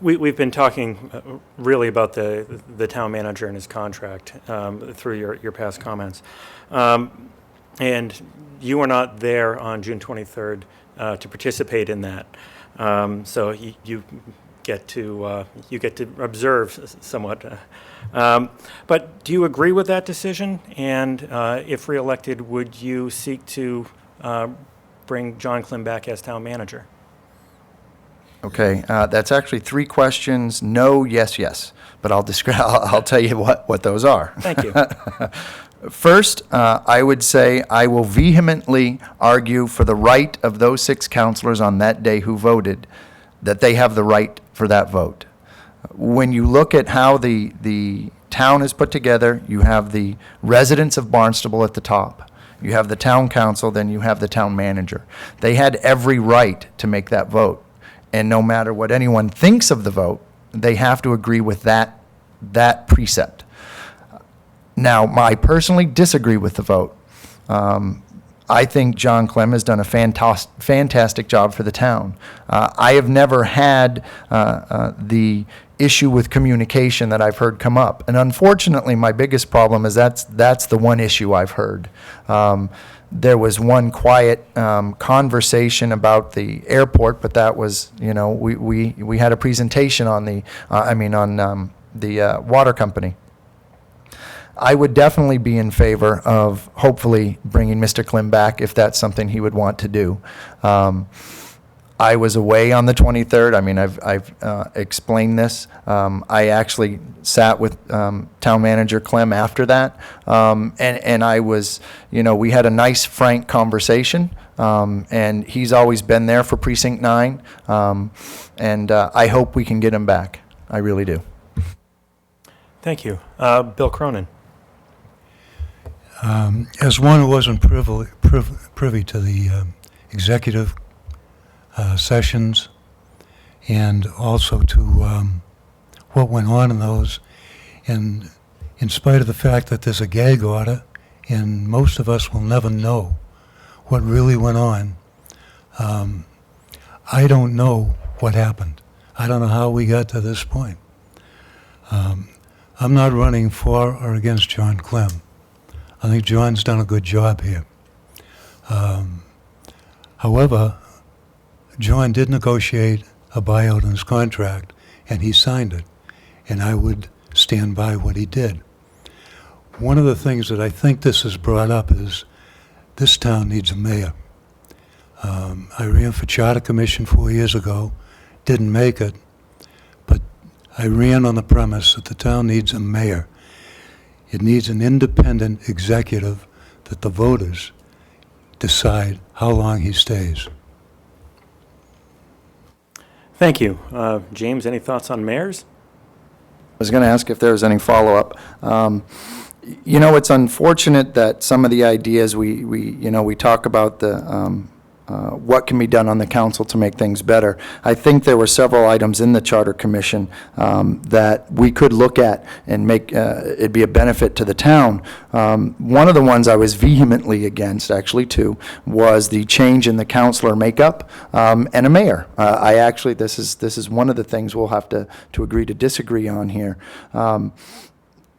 We've been talking really about the town manager and his contract through your past comments. And you were not there on June 23rd to participate in that. So you get to observe somewhat. But do you agree with that decision? And if reelected, would you seek to bring John Klim back as town manager? Okay, that's actually three questions. No, yes, yes. But I'll tell you what those are. Thank you. First, I would say I will vehemently argue for the right of those 6 councilors on that day who voted, that they have the right for that vote. When you look at how the town is put together, you have the residents of Barnstable at the top. You have the town council, then you have the town manager. They had every right to make that vote. And no matter what anyone thinks of the vote, they have to agree with that precept. Now, I personally disagree with the vote. I think John Klim has done a fantastic job for the town. I have never had the issue with communication that I've heard come up. And unfortunately, my biggest problem is that's the one issue I've heard. There was one quiet conversation about the airport, but that was, we had a presentation on the water company. I would definitely be in favor of hopefully bringing Mr. Klim back if that's something he would want to do. I was away on the 23rd. I mean, I've explained this. I actually sat with Town Manager Klim after that, and I was, we had a nice, frank conversation, and he's always been there for Precinct 9, and I hope we can get him back. I really do. Thank you. Bill Cronin. As one who wasn't privy to the executive sessions and also to what went on in those, and in spite of the fact that there's a gag order and most of us will never know what really went on, I don't know what happened. I don't know how we got to this point. I'm not running for or against John Klim. I think John's done a good job here. However, John did negotiate a buyout in his contract, and he signed it, and I would stand by what he did. One of the things that I think this has brought up is this town needs a mayor. I ran for Charter Commission 4 years ago, didn't make it, but I ran on the premise that the town needs a mayor. It needs an independent executive that the voters decide how long he stays. Thank you. James, any thoughts on mayors? I was going to ask if there was any follow-up. It's unfortunate that some of the ideas we talk about the what can be done on the council to make things better. I think there were several items in the Charter Commission that we could look at and make it be a benefit to the town. One of the ones I was vehemently against, actually, too, was the change in the councilor makeup and a mayor. This is one of the things we'll have to agree to disagree on here.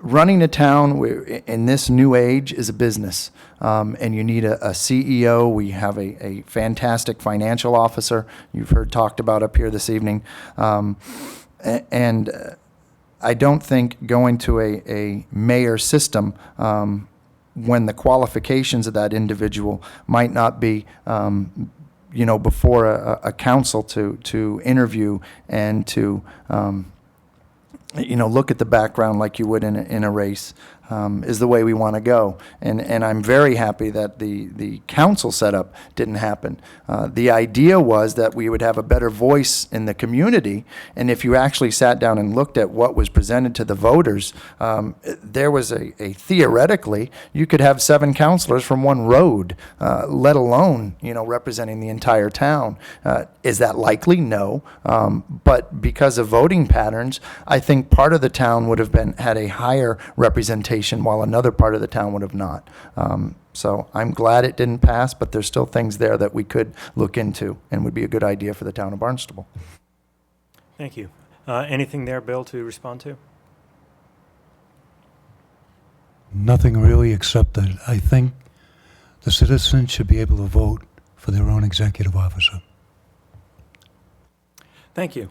Running a town in this new age is a business, and you need a CEO. We have a fantastic financial officer you've heard talked about up here this evening, and I don't think going to a mayor system when the qualifications of that individual might not be before a council to interview and to look at the background like you would in a race, is the way we want to go. And I'm very happy that the council setup didn't happen. The idea was that we would have a better voice in the community, and if you actually sat down and looked at what was presented to the voters, there was a theoretically, you could have 7 councilors from one road, let alone, representing the entire town. Is that likely? No. But because of voting patterns, I think part of the town would have had a higher representation while another part of the town would have not. So I'm glad it didn't pass, but there's still things there that we could look into and would be a good idea for the town of Barnstable. Thank you. Anything there, Bill, to respond to? Nothing really, except that I think the citizens should be able to vote for their own executive officer. Thank you.